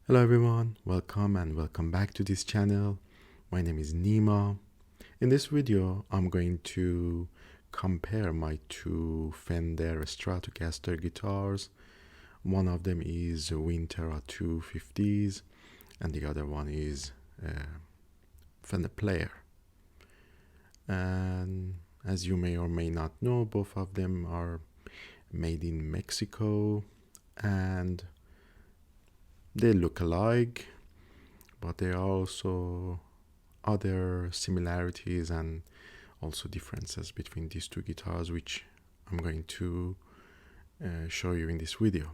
Hello everyone, welcome back to this channel. My name is Nima. In this video, I'm going to compare my two Fender Stratocaster guitars. One of them is Vintera 250s and the other one is Fender Player. And as you may or may not know, both of them are made in Mexico and they look alike, but there are also other similarities and also differences between these two guitars, which I'm going to show you in this video.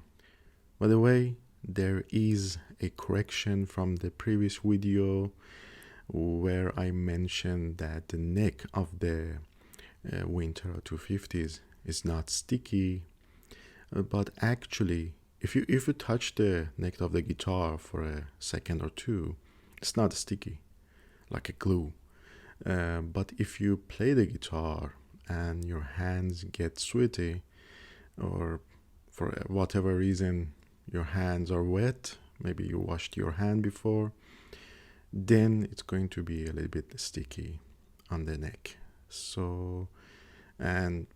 By the way, there is a correction from the previous video where I mentioned that the neck of the Vintera 250s is not sticky, but actually if you touch the neck of the guitar for a second or two, it's not sticky like a glue. But if you play the guitar and your hands get sweaty, or for whatever reason your hands are wet, maybe you washed your hand before, then it's going to be a little bit sticky on the neck. So, and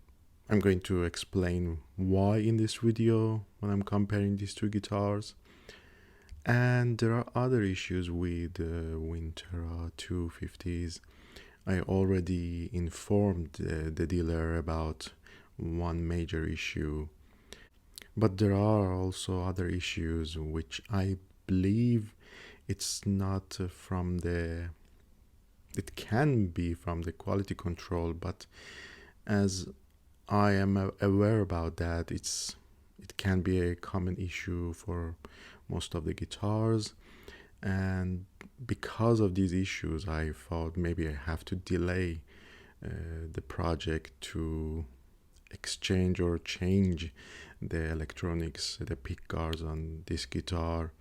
I'm going to explain why in this video when I'm comparing these two guitars. And there are other issues with Vintera 250s. I already informed the dealer about one major issue, but there are also other issues which I believe it's not from the, it can be from the quality control, but as I am aware about that, it can be a common issue for most of the guitars, and because of these issues I thought maybe I have to delay the project to exchange or change the electronics, the pick guards on this guitar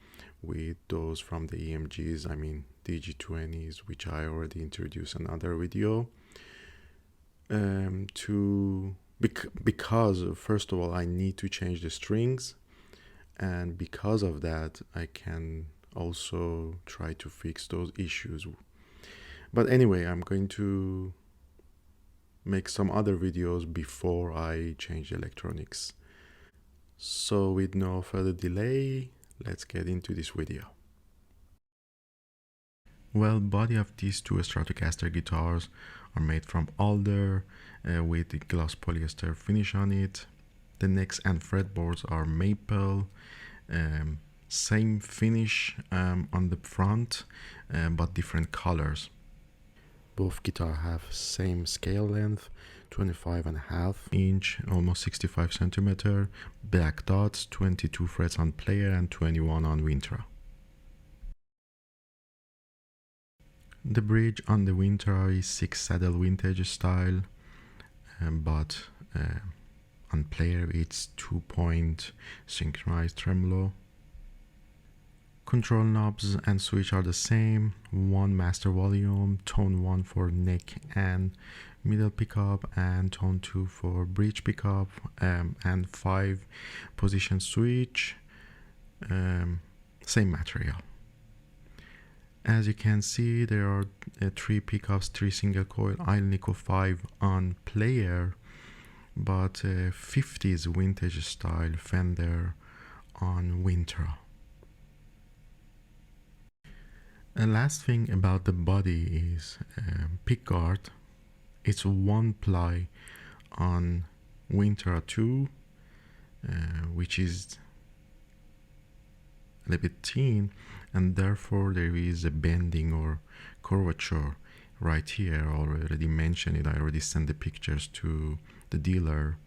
with those from the EMGs, I mean DG20s, which I already introduced in another video. Because first of all I need to change the strings, and because of that I can also try to fix those issues. But anyway, I'm going to make some other videos before I change the electronics. So with no further delay, let's get into this video. Well, body of these two Stratocaster guitars are made from alder with the gloss polyester finish on it. The necks and fretboards are maple, same finish on the front, but different colors. Both guitars have same scale length, 25.5 inch, almost 65 centimeter, black dots, 22 frets on Player and 21 on Vintera. The bridge on the Vintera is 6 saddle vintage style, but on Player it's 2-point synchronized tremolo. Control knobs and switch are the same, one master volume, tone 1 for neck and middle pickup, and tone 2 for bridge pickup, and 5 position switch, same material. As you can see, there are 3 pickups, 3 single coil Nickel 5 on Player, but 50s vintage style Fender on Vintera. And last thing about the body is pickguard. It's 1 ply on Vintera 2, which is a little bit thin, and therefore there is a bending or curvature right here. I already mentioned it, I already sent the pictures to the dealer,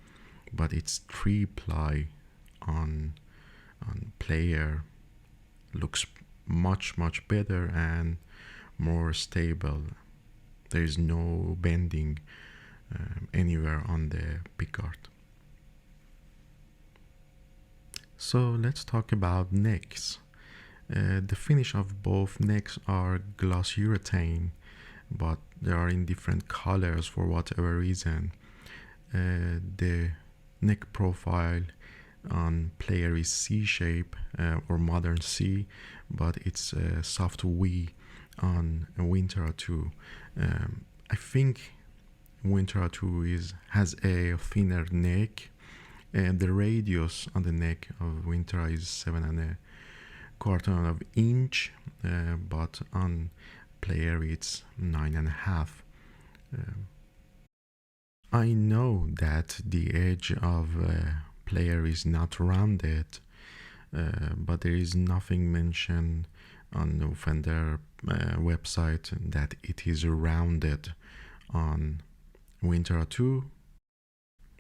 but it's 3 ply on Player. Looks much better and more stable. There is no bending anywhere on the pickguard. So let's talk about necks. The finish of both necks are gloss urethane, but they are in different colors for whatever reason. The neck profile on player is C shape or modern C, but it's a soft V on Vintera 2. I think Vintera 2 has a thinner neck, and the radius on the neck of Vintera is 7.25 of inch, but on player it's 9.5. I know that the edge of player is not rounded, but there is nothing mentioned on the Fender website that it is rounded on Vintera 2.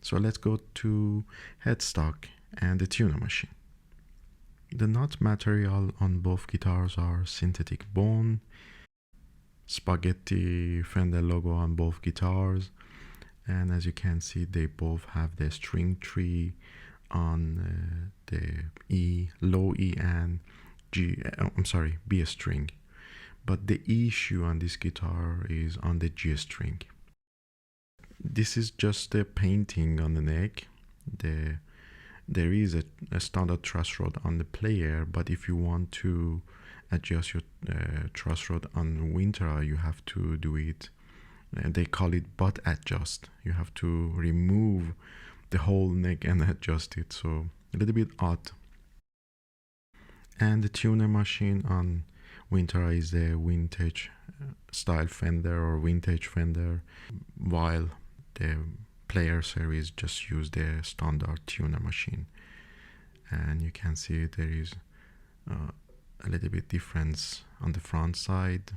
So let's go to headstock and the tuner machine. The nut material on both guitars are synthetic bone, spaghetti Fender logo on both guitars, and as you can see they both have the string tree on the E, low E and G, B string, but the issue on this guitar is on the G string. This is just a painting on the neck. There is a standard truss rod on the player, but if you want to adjust your truss rod on Vintera, you have to do it. They call it butt adjust. You have to remove the whole neck and adjust it, so a little bit odd. And the tuner machine on Vintera is a vintage style Fender or vintage Fender, while the player series just use the standard tuner machine. And you can see there is a little bit difference on the front side.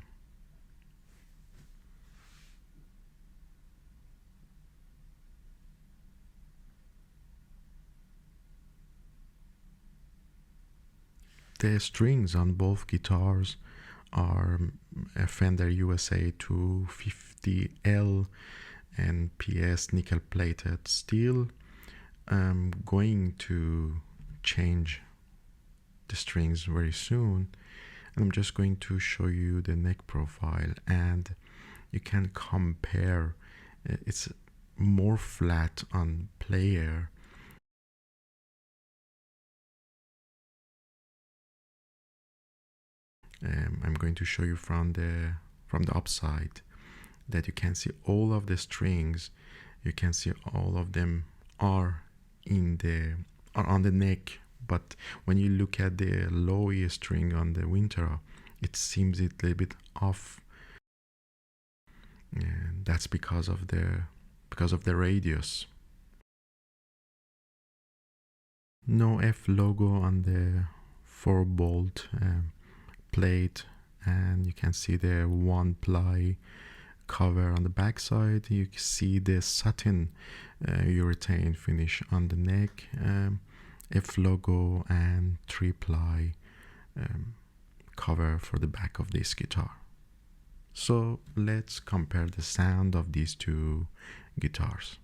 The strings on both guitars are a Fender USA 250L and PS nickel plated steel. I'm going to change the strings very soon, and I'm just going to show you the neck profile, and you can compare. It's more flat on player. I'm going to show you from the upside that you can see all of the strings. You can see all of them are on the neck, but when you look at the low E string on the Vintera, it seems a little bit off, and that's because of the radius. No F logo on the 4-bolt plate, and you can see the one ply cover on the back side. You can see the satin urethane finish on the neck, F logo and 3-ply cover for the back of this guitar. So let's compare the sound of these two guitars.